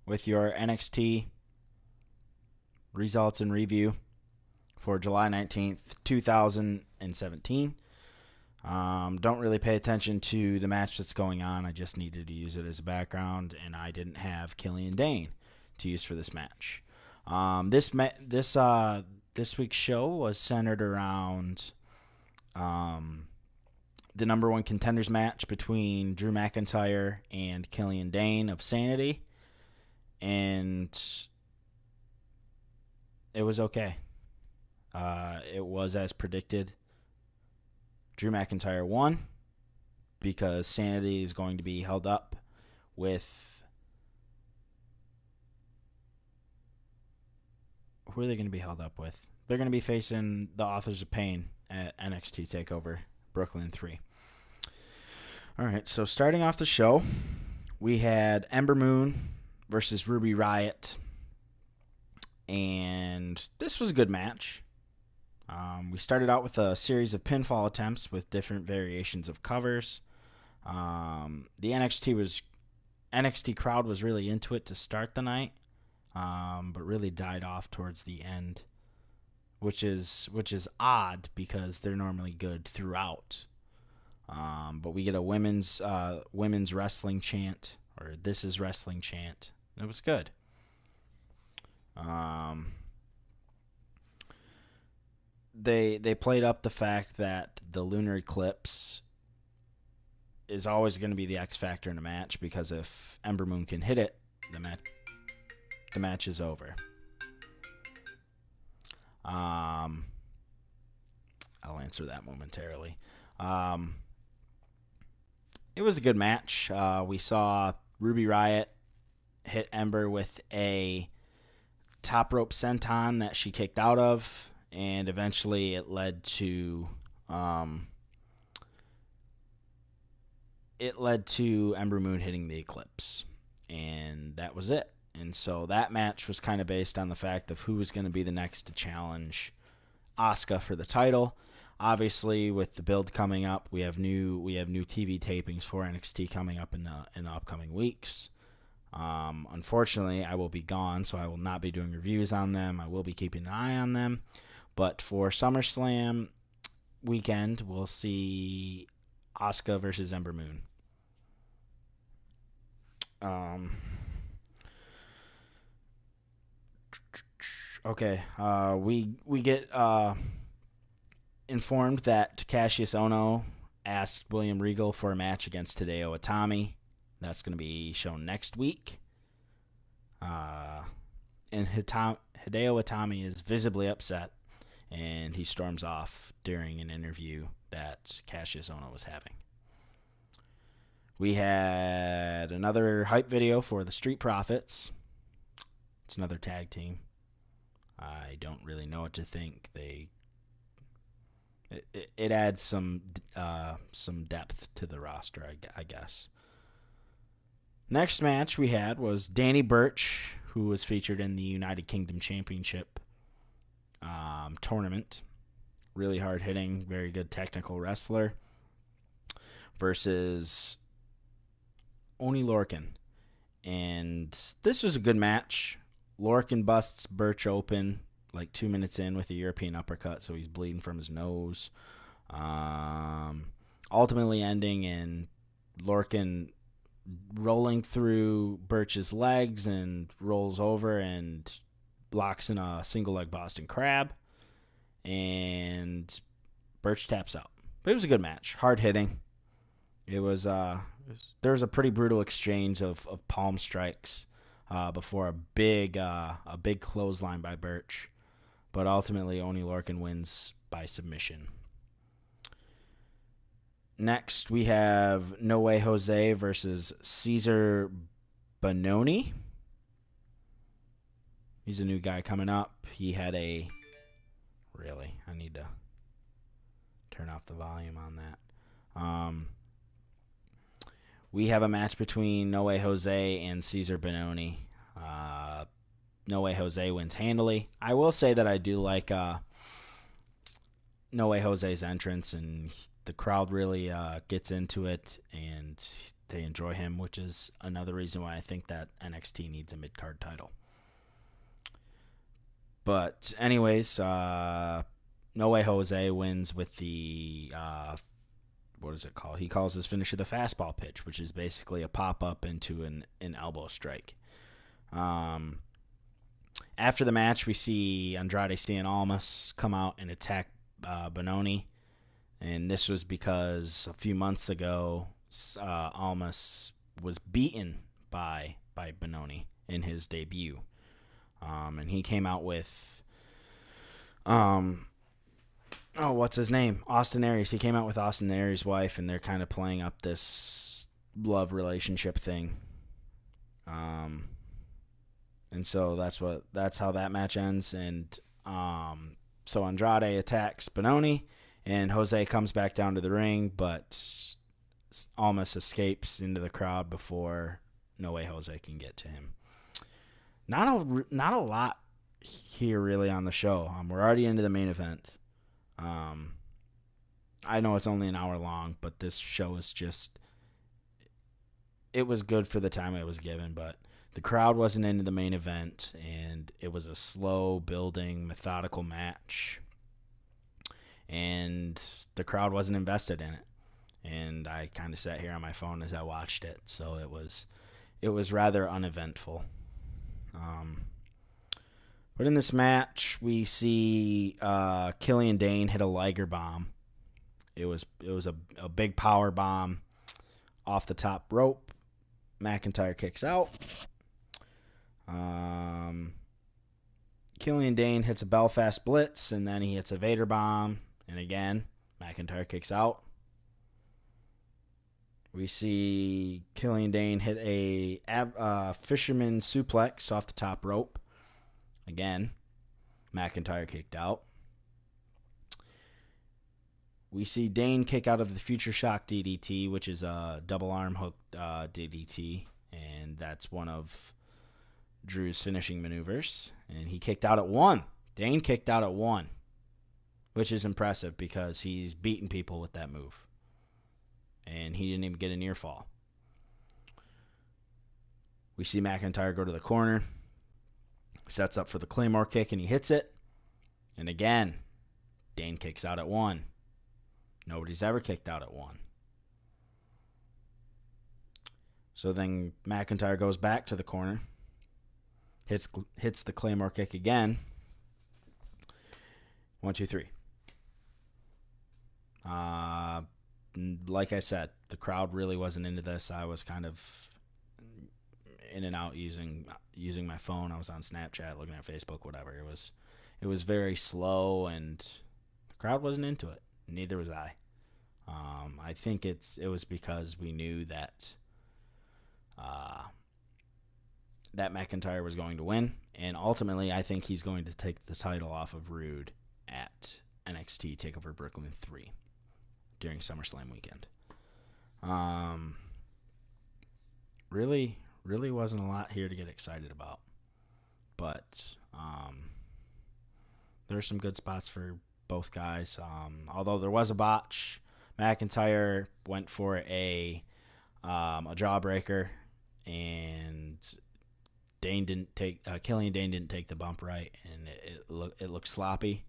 with your NXT results and review for July 19th, 2017. Don't really pay attention to the match that's going on. I just needed to use it as a background, and I didn't have Killian Dane to use for this match. This week's show was centered around the number one contenders match between Drew McIntyre and Killian Dane of Sanity, and it was okay. It was as predicted. Drew McIntyre won because Sanity is going to be held up with... Who are they going to be held up with? They're going to be facing the Authors of Pain at NXT TakeOver Brooklyn 3. All right, so starting off the show, we had Ember Moon versus Ruby Riott, and this was a good match. We started out with a series of pinfall attempts with different variations of covers. The NXT crowd was really into it to start the night, but really died off towards the end, which is odd because they're normally good throughout. But we get a women's wrestling chant, or "This is wrestling" chant. It was good. They played up the fact that the lunar eclipse is always going to be the X factor in a match, because if Ember Moon can hit it, the match is over. I'll answer that momentarily. It was a good match. We saw Ruby Riott hit Ember with a top rope senton that she kicked out of, and eventually it led to Ember Moon hitting the Eclipse, and that was it. And so that match was kind of based on the fact of who was going to be the next to challenge Asuka for the title. Obviously, with the build coming up, we have new TV tapings for NXT coming up in the upcoming weeks. Unfortunately, I will be gone, so I will not be doing reviews on them. I will be keeping an eye on them. But for SummerSlam weekend, we'll see Asuka versus Ember Moon. Okay, we get informed that Cassius Ohno asked William Regal for a match against Hideo Itami. That's going to be shown next week. And Hideo Itami is visibly upset, and he storms off during an interview that Cassius Ohno was having. We had another hype video for the Street Profits. It's another tag team. I don't really know what to think. It adds some depth to the roster, I guess. Next match we had was Danny Burch, who was featured in the United Kingdom Championship tournament. Really hard-hitting, very good technical wrestler, versus Oney Lorcan. And this was a good match. Lorcan busts Burch open like 2 minutes in with a European uppercut, so he's bleeding from his nose. Ultimately ending in Lorcan rolling through Burch's legs and rolls over and blocks in a single leg Boston Crab, and Burch taps out. But it was a good match, hard hitting. There was a pretty brutal exchange of palm strikes before a big clothesline by Burch, but ultimately Oney Lorcan wins by submission. Next, we have No Way Jose versus Cesar Bononi. He's a new guy coming up. He had a... Really? I need to turn off the volume on that. We have a match between No Way Jose and Cesar Bononi. No Way Jose wins handily. I will say that I do like No Way Jose's entrance, and the crowd really gets into it, and they enjoy him, which is another reason why I think that NXT needs a mid-card title. But anyways, No Way Jose wins with the what is it called? He calls his finisher the fastball pitch, which is basically a pop-up into an elbow strike. After the match, we see Andrade Cien Almas come out and attack Benoni. And this was because a few months ago, Almas was beaten by Benoni in his debut. And he came out with, what's his name? Austin Aries. He came out with Austin Aries' wife, and they're kind of playing up this love relationship thing. And so that's how that match ends. And so Andrade attacks Benoni, and Jose comes back down to the ring, but Almas escapes into the crowd before No Way Jose can get to him. Not a lot here really on the show. We're already into the main event. I know it's only an hour long, but this show is just, it was good for the time it was given, but the crowd wasn't into the main event, and it was a slow building, methodical match, and the crowd wasn't invested in it. And I kind of sat here on my phone as I watched it, so it was rather uneventful. But in this match, we see Killian Dane hit a Liger bomb. It was a big power bomb off the top rope. McIntyre kicks out. Killian Dane hits a Belfast Blitz, and then he hits a Vader bomb. And again, McIntyre kicks out. We see Killian Dane hit a fisherman suplex off the top rope. Again, McIntyre kicked out. We see Dane kick out of the Future Shock DDT, which is a double arm hook DDT, and that's one of Drew's finishing maneuvers. And he kicked out at 1. Dane kicked out at 1, which is impressive because he's beaten people with that move. And he didn't even get a near fall. We see McIntyre go to the corner. Sets up for the Claymore kick, and he hits it. And again, Dane kicks out at 1. Nobody's ever kicked out at 1. So then McIntyre goes back to the corner. Hits the Claymore kick again. 1, 2, 3. Like I said, the crowd really wasn't into this. I was kind of in and out using my phone. I was on Snapchat, looking at Facebook, whatever. It was very slow, and the crowd wasn't into it. Neither was I. I think it was because we knew that that McIntyre was going to win, and ultimately I think he's going to take the title off of Rude at NXT TakeOver Brooklyn 3 during SummerSlam weekend. Really wasn't a lot here to get excited about, but there's some good spots for both guys. Although there was a botch, McIntyre went for a jawbreaker, and Killian Dane didn't take the bump right, and it looked sloppy.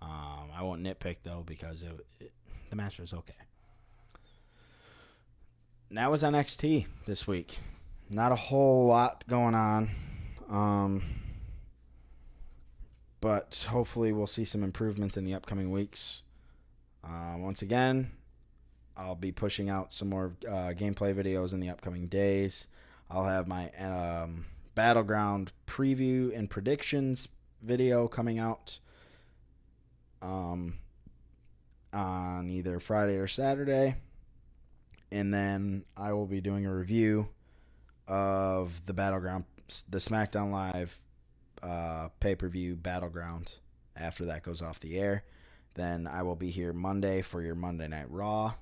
I won't nitpick though because the match was okay. And that was NXT this week. Not a whole lot going on. But hopefully we'll see some improvements in the upcoming weeks. Once again, I'll be pushing out some more gameplay videos in the upcoming days. I'll have my Battleground preview and predictions video coming out on either Friday or Saturday. And then I will be doing a review of the Battleground, the SmackDown Live pay-per-view Battleground after that goes off the air. Then I will be here Monday for your Monday Night Raw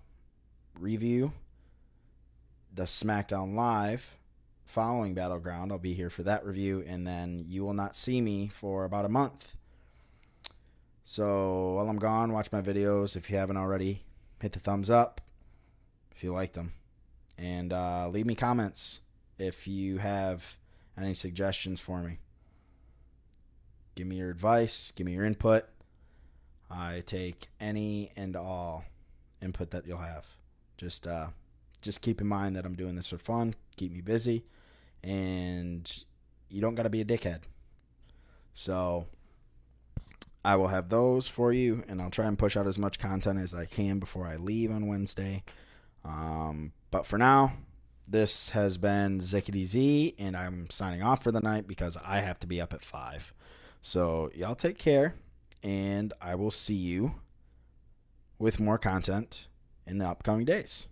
review. The SmackDown Live following Battleground, I'll be here for that review, and then you will not see me for about a month. So while I'm gone, watch my videos. If you haven't already, hit the thumbs up if you liked them. And leave me comments if you have any suggestions for me. Give me your advice. Give me your input. I take any and all input that you'll have. Just keep in mind that I'm doing this for fun. Keep me busy. And you don't got to be a dickhead. So I will have those for you, and I'll try and push out as much content as I can before I leave on Wednesday. But for now, this has been Zickety Z, and I'm signing off for the night because I have to be up at 5. So y'all take care, and I will see you with more content in the upcoming days.